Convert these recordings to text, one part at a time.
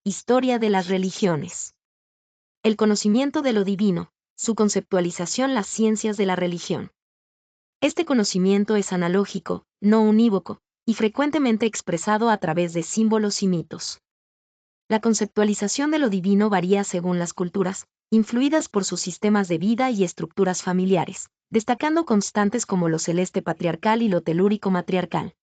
Historia de las religiones. El conocimiento de lo divino, su conceptualización. Las ciencias de la religión. Este conocimiento es analógico, no unívoco, y frecuentemente expresado a través de símbolos y mitos. La conceptualización de lo divino varía según las culturas, influidas por sus sistemas de vida y estructuras familiares, destacando constantes como lo celeste patriarcal y lo telúrico matriarcal.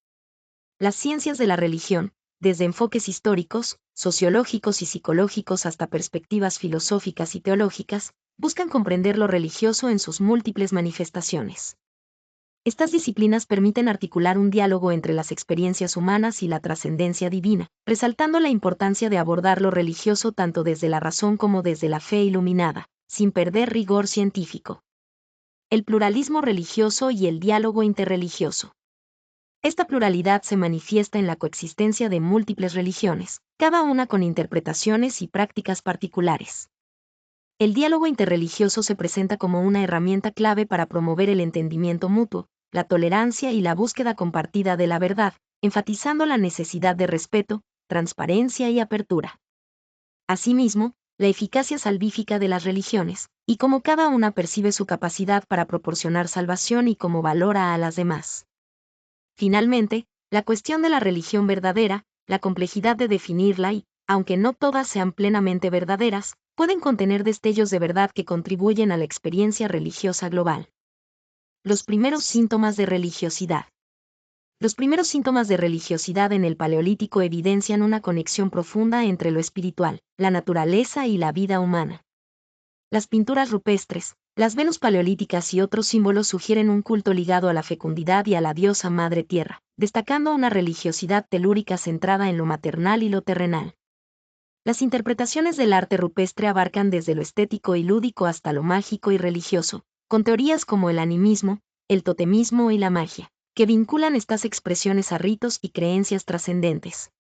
Las ciencias de la religión, desde enfoques históricos, sociológicos y psicológicos hasta perspectivas filosóficas y teológicas, buscan comprender lo religioso en sus múltiples manifestaciones. Estas disciplinas permiten articular un diálogo entre las experiencias humanas y la trascendencia divina, resaltando la importancia de abordar lo religioso tanto desde la razón como desde la fe iluminada, sin perder rigor científico. El pluralismo religioso y el diálogo interreligioso. Esta pluralidad se manifiesta en la coexistencia de múltiples religiones, cada una con interpretaciones y prácticas particulares. El diálogo interreligioso se presenta como una herramienta clave para promover el entendimiento mutuo, la tolerancia y la búsqueda compartida de la verdad, enfatizando la necesidad de respeto, transparencia y apertura. Asimismo, la eficacia salvífica de las religiones, y cómo cada una percibe su capacidad para proporcionar salvación y cómo valora a las demás. Finalmente, la cuestión de la religión verdadera, la complejidad de definirla y, aunque no todas sean plenamente verdaderas, pueden contener destellos de verdad que contribuyen a la experiencia religiosa global. Los primeros síntomas de religiosidad. Los primeros síntomas de religiosidad en el Paleolítico evidencian una conexión profunda entre lo espiritual, la naturaleza y la vida humana. Las pinturas rupestres, las Venus paleolíticas y otros símbolos sugieren un culto ligado a la fecundidad y a la diosa Madre Tierra, destacando una religiosidad telúrica centrada en lo maternal y lo terrenal. Las interpretaciones del arte rupestre abarcan desde lo estético y lúdico hasta lo mágico y religioso, con teorías como el animismo, el totemismo y la magia, que vinculan estas expresiones a ritos y creencias trascendentes.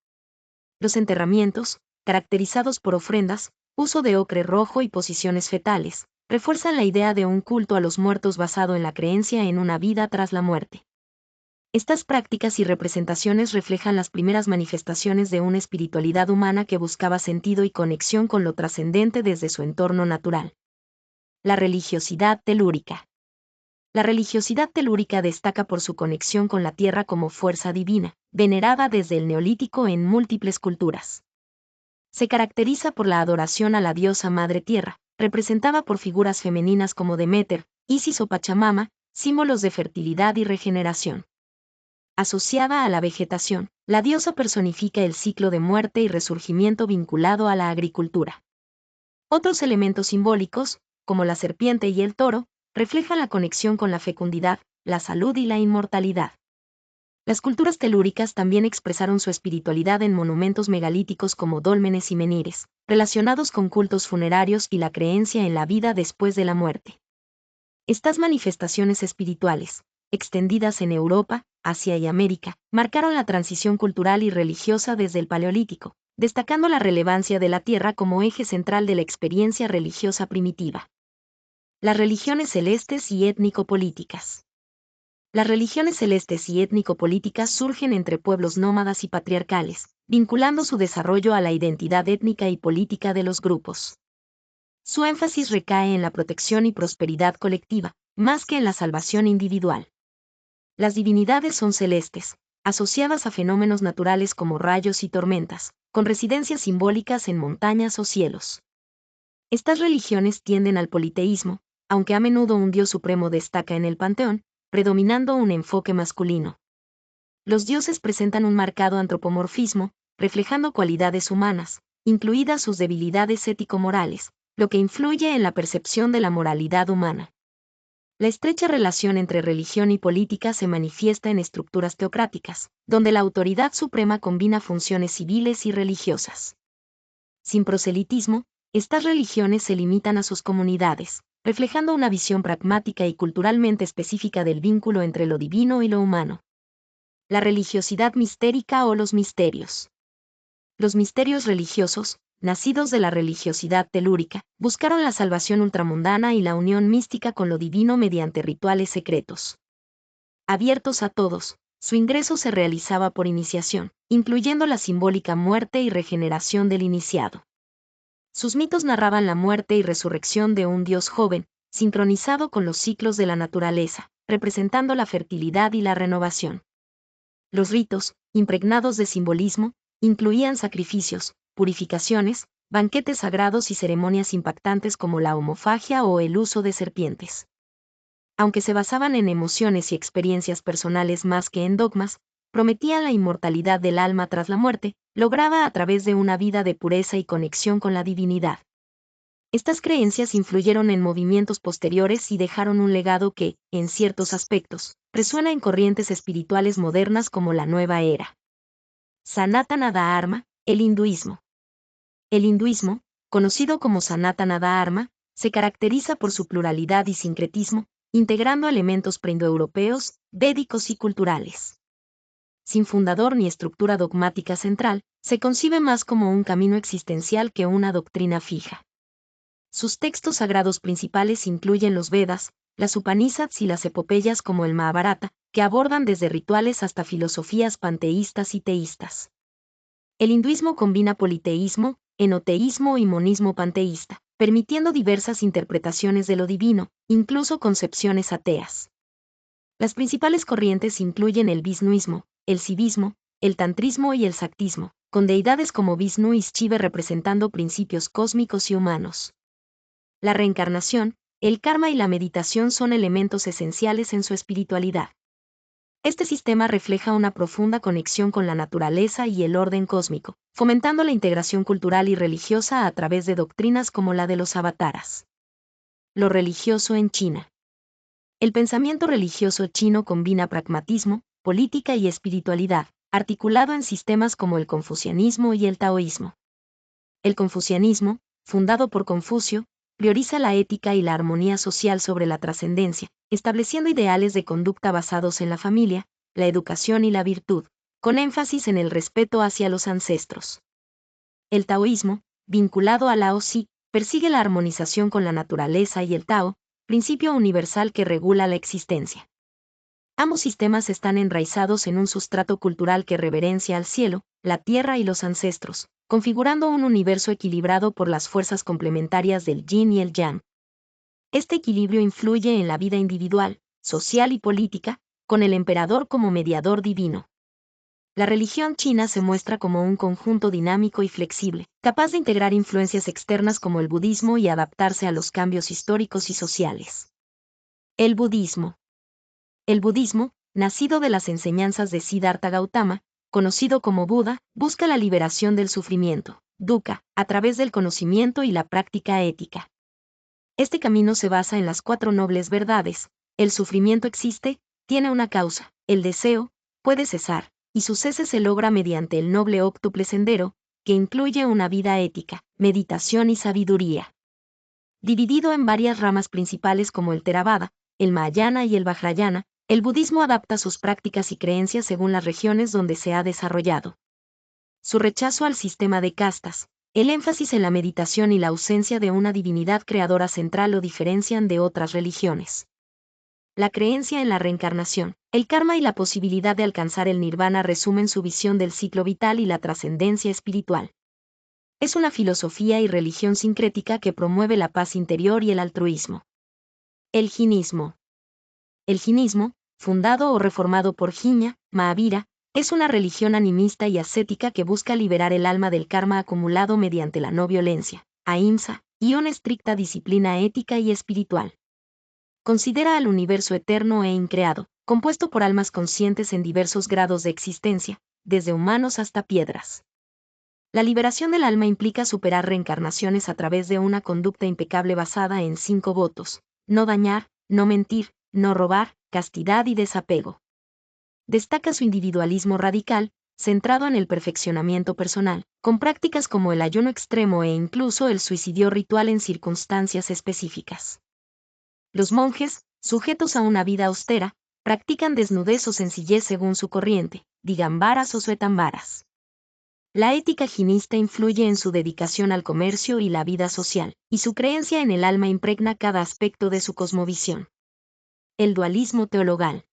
Los enterramientos, caracterizados por ofrendas, uso de ocre rojo y posiciones fetales, refuerzan la idea de un culto a los muertos basado en la creencia en una vida tras la muerte. Estas prácticas y representaciones reflejan las primeras manifestaciones de una espiritualidad humana que buscaba sentido y conexión con lo trascendente desde su entorno natural. La religiosidad telúrica. La religiosidad telúrica destaca por su conexión con la tierra como fuerza divina, venerada desde el Neolítico en múltiples culturas. Se caracteriza por la adoración a la diosa Madre Tierra, representada por figuras femeninas como Deméter, Isis o Pachamama, símbolos de fertilidad y regeneración. Asociada a la vegetación, la diosa personifica el ciclo de muerte y resurgimiento vinculado a la agricultura. Otros elementos simbólicos, como la serpiente y el toro, reflejan la conexión con la fecundidad, la salud y la inmortalidad. Las culturas telúricas también expresaron su espiritualidad en monumentos megalíticos como dólmenes y menires, relacionados con cultos funerarios y la creencia en la vida después de la muerte. Estas manifestaciones espirituales, extendidas en Europa, Asia y América, marcaron la transición cultural y religiosa desde el Paleolítico, destacando la relevancia de la tierra como eje central de la experiencia religiosa primitiva. Las religiones celestes y étnico-políticas. Las religiones celestes y étnico-políticas surgen entre pueblos nómadas y patriarcales, vinculando su desarrollo a la identidad étnica y política de los grupos. Su énfasis recae en la protección y prosperidad colectiva, más que en la salvación individual. Las divinidades son celestes, asociadas a fenómenos naturales como rayos y tormentas, con residencias simbólicas en montañas o cielos. Estas religiones tienden al politeísmo, aunque a menudo un dios supremo destaca en el panteón, predominando un enfoque masculino. Los dioses presentan un marcado antropomorfismo, reflejando cualidades humanas, incluidas sus debilidades ético-morales, lo que influye en la percepción de la moralidad humana. La estrecha relación entre religión y política se manifiesta en estructuras teocráticas, donde la autoridad suprema combina funciones civiles y religiosas. Sin proselitismo, estas religiones se limitan a sus comunidades, reflejando una visión pragmática y culturalmente específica del vínculo entre lo divino y lo humano. La religiosidad mistérica o los misterios. Los misterios religiosos, nacidos de la religiosidad telúrica, buscaron la salvación ultramundana y la unión mística con lo divino mediante rituales secretos. Abiertos a todos, Su ingreso se realizaba por iniciación, incluyendo la simbólica muerte y regeneración del iniciado. Sus mitos narraban la muerte y resurrección de un dios joven, sincronizado con los ciclos de la naturaleza, representando la fertilidad y la renovación. Los ritos, impregnados de simbolismo, incluían sacrificios, purificaciones, banquetes sagrados y ceremonias impactantes como la homofagia o el uso de serpientes. Aunque se basaban en emociones y experiencias personales más que en dogmas, prometían la inmortalidad del alma tras la muerte, lograda a través de una vida de pureza y conexión con la divinidad. Estas creencias influyeron en movimientos posteriores y dejaron un legado que, en ciertos aspectos, resuena en corrientes espirituales modernas como la Nueva Era. Sanatana Dharma, el hinduismo. El hinduismo, conocido como Sanatana Dharma, se caracteriza por su pluralidad y sincretismo, integrando elementos preindoeuropeos, védicos y culturales. Sin fundador ni estructura dogmática central, se concibe más como un camino existencial que una doctrina fija. Sus textos sagrados principales incluyen los Vedas, las Upanishads y las epopeyas como el Mahabharata, que abordan desde rituales hasta filosofías panteístas y teístas. El hinduismo combina politeísmo, enoteísmo y monismo panteísta, permitiendo diversas interpretaciones de lo divino, incluso concepciones ateas. Las principales corrientes incluyen el visnuismo, el sivismo, el tantrismo y el saktismo, con deidades como Vishnu y Shiva representando principios cósmicos y humanos. La reencarnación, el karma y la meditación son elementos esenciales en su espiritualidad. Este sistema refleja una profunda conexión con la naturaleza y el orden cósmico, fomentando la integración cultural y religiosa a través de doctrinas como la de los avataras. Lo religioso en China. El pensamiento religioso chino combina pragmatismo, política y espiritualidad, articulado en sistemas como el confucianismo y el taoísmo. El confucianismo, fundado por Confucio, prioriza la ética y la armonía social sobre la trascendencia, estableciendo ideales de conducta basados en la familia, la educación y la virtud, con énfasis en el respeto hacia los ancestros. El taoísmo, vinculado a Lao Tzu, persigue la armonización con la naturaleza y el Tao, principio universal que regula la existencia. Ambos sistemas están enraizados en un sustrato cultural que reverencia al cielo, la tierra y los ancestros, configurando un universo equilibrado por las fuerzas complementarias del yin y el yang. Este equilibrio influye en la vida individual, social y política, con el emperador como mediador divino. La religión china se muestra como un conjunto dinámico y flexible, capaz de integrar influencias externas como el budismo y adaptarse a los cambios históricos y sociales. El budismo. El budismo, nacido de las enseñanzas de Siddhartha Gautama, conocido como Buda, busca la liberación del sufrimiento, dukkha, a través del conocimiento y la práctica ética. Este camino se basa en las 4 nobles verdades: el sufrimiento existe, tiene una causa, el deseo, puede cesar, y su cese se logra mediante el noble óctuple sendero, que incluye una vida ética, meditación y sabiduría. Dividido en varias ramas principales como el Theravada, el Mahayana y el Vajrayana, el budismo adapta sus prácticas y creencias según las regiones donde se ha desarrollado. Su rechazo al sistema de castas, el énfasis en la meditación y la ausencia de una divinidad creadora central lo diferencian de otras religiones. La creencia en la reencarnación, el karma y la posibilidad de alcanzar el nirvana resumen su visión del ciclo vital y la trascendencia espiritual. Es una filosofía y religión sincrética que promueve la paz interior y el altruismo. El jinismo. El jinismo, fundado o reformado por Jiña, Mahavira, es una religión animista y ascética que busca liberar el alma del karma acumulado mediante la no violencia, ahimsa, y una estricta disciplina ética y espiritual. Considera al universo eterno e increado, compuesto por almas conscientes en diversos grados de existencia, desde humanos hasta piedras. La liberación del alma implica superar reencarnaciones a través de una conducta impecable basada en 5 votos: no dañar, no mentir, no robar, castidad y desapego. Destaca su individualismo radical, centrado en el perfeccionamiento personal, con prácticas como el ayuno extremo e incluso el suicidio ritual en circunstancias específicas. Los monjes, sujetos a una vida austera, practican desnudez o sencillez según su corriente, digambaras o suetambaras. La ética jinista influye en su dedicación al comercio y la vida social, y su creencia en el alma impregna cada aspecto de su cosmovisión. El dualismo teologal.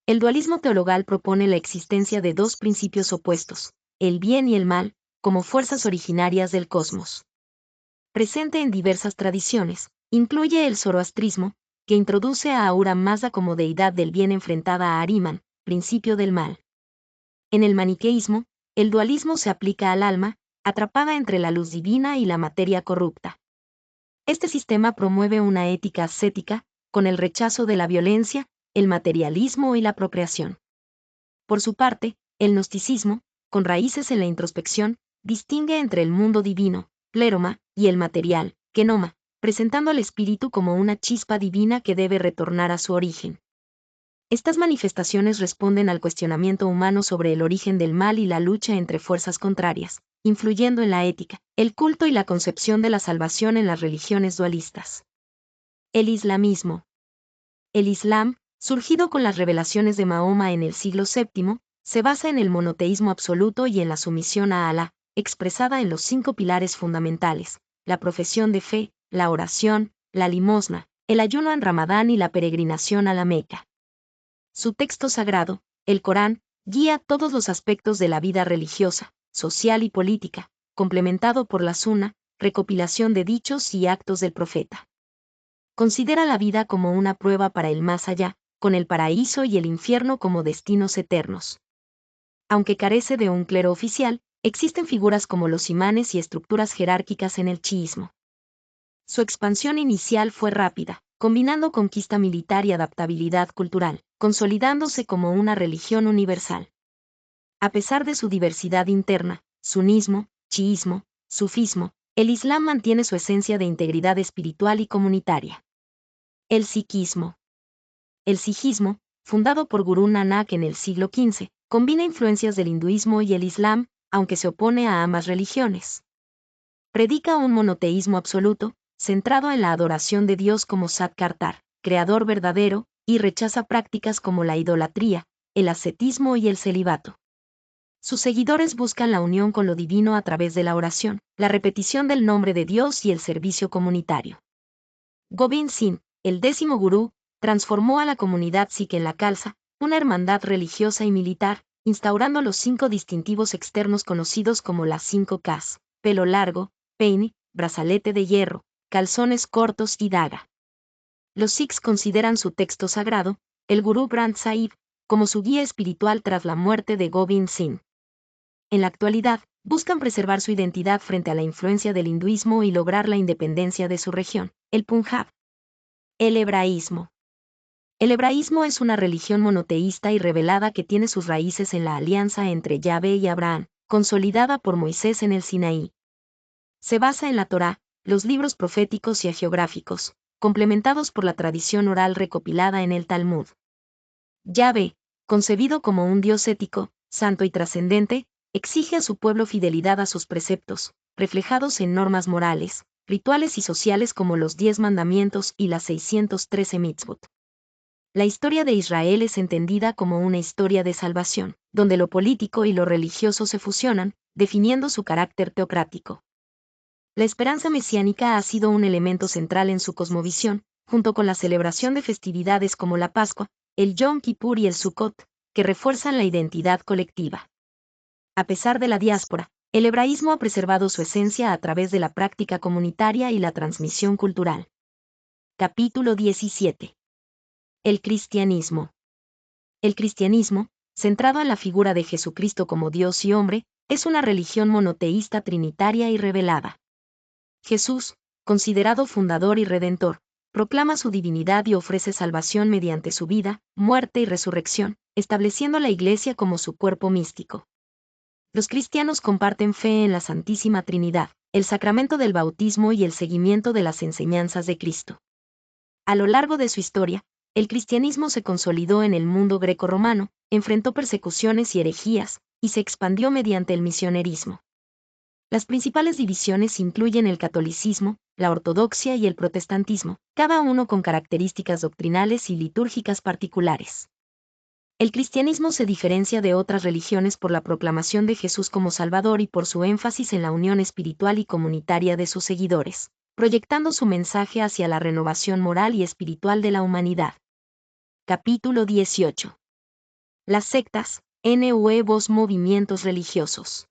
El dualismo teologal propone la existencia de dos principios opuestos, el bien y el mal, como fuerzas originarias del cosmos. Presente en diversas tradiciones, incluye el zoroastrismo, que introduce a Ahura Mazda como deidad del bien enfrentada a Ahriman, principio del mal. En el maniqueísmo, el dualismo se aplica al alma, atrapada entre la luz divina y la materia corrupta. Este sistema promueve una ética ascética, con el rechazo de la violencia, el materialismo y la procreación. Por su parte, el gnosticismo, con raíces en la introspección, distingue entre el mundo divino, pleroma, y el material, kenoma, presentando al espíritu como una chispa divina que debe retornar a su origen. Estas manifestaciones responden al cuestionamiento humano sobre el origen del mal y la lucha entre fuerzas contrarias, influyendo en la ética, el culto y la concepción de la salvación en las religiones dualistas. El islamismo. El Islam, surgido con las revelaciones de Mahoma en el siglo VII, se basa en el monoteísmo absoluto y en la sumisión a Alá, expresada en los 5 pilares fundamentales: la profesión de fe, la oración, la limosna, el ayuno en Ramadán y la peregrinación a la Meca. Su texto sagrado, el Corán, guía todos los aspectos de la vida religiosa, social y política, complementado por la Sunna, recopilación de dichos y actos del profeta. Considera la vida como una prueba para el más allá, con el paraíso y el infierno como destinos eternos. Aunque carece de un clero oficial, existen figuras como los imanes y estructuras jerárquicas en el chiismo. Su expansión inicial fue rápida, combinando conquista militar y adaptabilidad cultural, consolidándose como una religión universal. A pesar de su diversidad interna, sunismo, chiismo, sufismo, el Islam mantiene su esencia de integridad espiritual y comunitaria. El sikhismo. El sijismo, fundado por Gurú Nanak en el siglo XV, combina influencias del hinduismo y el Islam, aunque se opone a ambas religiones. Predica un monoteísmo absoluto, centrado en la adoración de Dios como Sat Kartar, creador verdadero, y rechaza prácticas como la idolatría, el ascetismo y el celibato. Sus seguidores buscan la unión con lo divino a través de la oración, la repetición del nombre de Dios y el servicio comunitario. Gobind Singh, el 10º gurú, transformó a la comunidad sikh en la Khalsa, una hermandad religiosa y militar, instaurando los 5 distintivos externos conocidos como las 5 Ks: pelo largo, peine, brazalete de hierro, calzones cortos y daga. Los sikhs consideran su texto sagrado, el Gurú Granth Sahib, como su guía espiritual tras la muerte de Gobind Singh. En la actualidad, buscan preservar su identidad frente a la influencia del hinduismo y lograr la independencia de su región, el Punjab. El hebraísmo. El hebraísmo es una religión monoteísta y revelada que tiene sus raíces en la alianza entre Yahvé y Abraham, consolidada por Moisés en el Sinaí. Se basa en la Torá, los libros proféticos y hagiográficos, complementados por la tradición oral recopilada en el Talmud. Yahvé, concebido como un Dios ético, santo y trascendente, exige a su pueblo fidelidad a sus preceptos, reflejados en normas morales, rituales y sociales como los 10 mandamientos y las 613 mitzvot. La historia de Israel es entendida como una historia de salvación, donde lo político y lo religioso se fusionan, definiendo su carácter teocrático. La esperanza mesiánica ha sido un elemento central en su cosmovisión, junto con la celebración de festividades como la Pascua, el Yom Kippur y el Sukkot, que refuerzan la identidad colectiva. A pesar de la diáspora, el hebraísmo ha preservado su esencia a través de la práctica comunitaria y la transmisión cultural. Capítulo 17. El cristianismo. El cristianismo, centrado en la figura de Jesucristo como Dios y hombre, es una religión monoteísta trinitaria y revelada. Jesús, considerado fundador y redentor, proclama su divinidad y ofrece salvación mediante su vida, muerte y resurrección, estableciendo la Iglesia como su cuerpo místico. Los cristianos comparten fe en la Santísima Trinidad, el sacramento del bautismo y el seguimiento de las enseñanzas de Cristo. A lo largo de su historia, el cristianismo se consolidó en el mundo greco-romano, enfrentó persecuciones y herejías, y se expandió mediante el misionerismo. Las principales divisiones incluyen el catolicismo, la ortodoxia y el protestantismo, cada uno con características doctrinales y litúrgicas particulares. El cristianismo se diferencia de otras religiones por la proclamación de Jesús como Salvador y por su énfasis en la unión espiritual y comunitaria de sus seguidores, proyectando su mensaje hacia la renovación moral y espiritual de la humanidad. Capítulo 18. Las sectas, nuevos movimientos religiosos.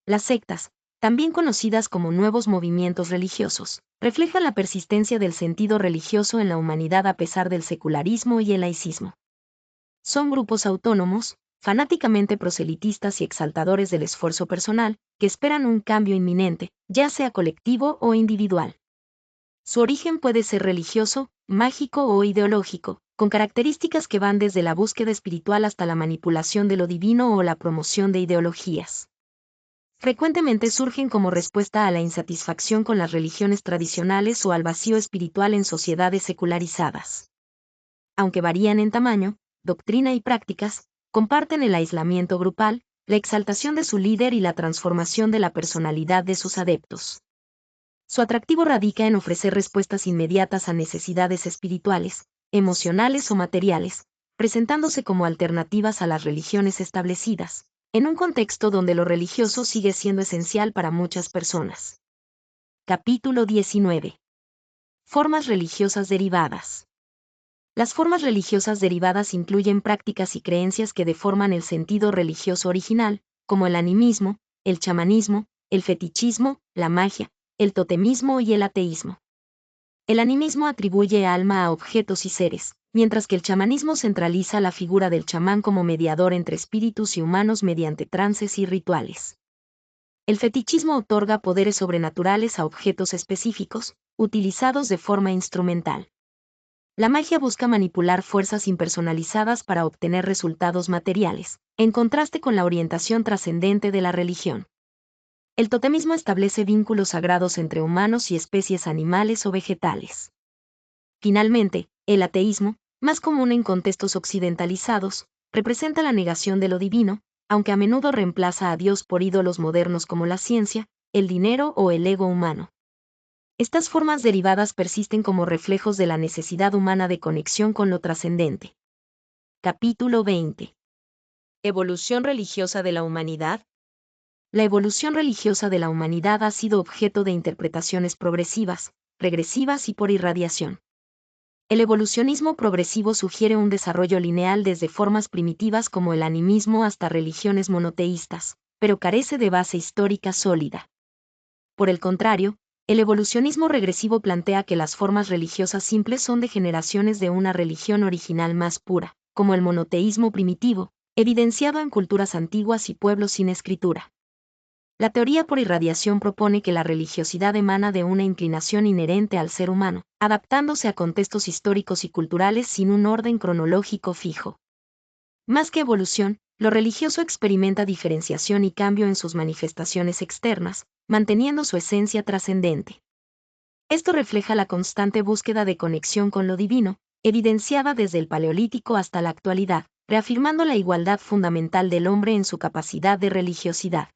Las sectas, también conocidas como nuevos movimientos religiosos, reflejan la persistencia del sentido religioso en la humanidad a pesar del secularismo y el laicismo. Son grupos autónomos, fanáticamente proselitistas y exaltadores del esfuerzo personal, que esperan un cambio inminente, ya sea colectivo o individual. Su origen puede ser religioso, mágico o ideológico, con características que van desde la búsqueda espiritual hasta la manipulación de lo divino o la promoción de ideologías. Frecuentemente surgen como respuesta a la insatisfacción con las religiones tradicionales o al vacío espiritual en sociedades secularizadas. Aunque varían en tamaño, doctrina y prácticas, comparten el aislamiento grupal, la exaltación de su líder y la transformación de la personalidad de sus adeptos. Su atractivo radica en ofrecer respuestas inmediatas a necesidades espirituales, emocionales o materiales, presentándose como alternativas a las religiones establecidas, en un contexto donde lo religioso sigue siendo esencial para muchas personas. Capítulo 19. Formas religiosas derivadas. Las formas religiosas derivadas incluyen prácticas y creencias que deforman el sentido religioso original, como el animismo, el chamanismo, el fetichismo, la magia, el totemismo y el ateísmo. El animismo atribuye alma a objetos y seres, mientras que el chamanismo centraliza la figura del chamán como mediador entre espíritus y humanos mediante trances y rituales. El fetichismo otorga poderes sobrenaturales a objetos específicos, utilizados de forma instrumental. La magia busca manipular fuerzas impersonalizadas para obtener resultados materiales, en contraste con la orientación trascendente de la religión. El totemismo establece vínculos sagrados entre humanos y especies animales o vegetales. Finalmente, el ateísmo, más común en contextos occidentalizados, representa la negación de lo divino, aunque a menudo reemplaza a Dios por ídolos modernos como la ciencia, el dinero o el ego humano. Estas formas derivadas persisten como reflejos de la necesidad humana de conexión con lo trascendente. Capítulo 20. Evolución religiosa de la humanidad. La evolución religiosa de la humanidad ha sido objeto de interpretaciones progresivas, regresivas y por irradiación. El evolucionismo progresivo sugiere un desarrollo lineal desde formas primitivas como el animismo hasta religiones monoteístas, pero carece de base histórica sólida. Por el contrario, el evolucionismo regresivo plantea que las formas religiosas simples son degeneraciones de una religión original más pura, como el monoteísmo primitivo, evidenciado en culturas antiguas y pueblos sin escritura. La teoría por irradiación propone que la religiosidad emana de una inclinación inherente al ser humano, adaptándose a contextos históricos y culturales sin un orden cronológico fijo. Más que evolución, lo religioso experimenta diferenciación y cambio en sus manifestaciones externas, manteniendo su esencia trascendente. Esto refleja la constante búsqueda de conexión con lo divino, evidenciada desde el Paleolítico hasta la actualidad, reafirmando la igualdad fundamental del hombre en su capacidad de religiosidad.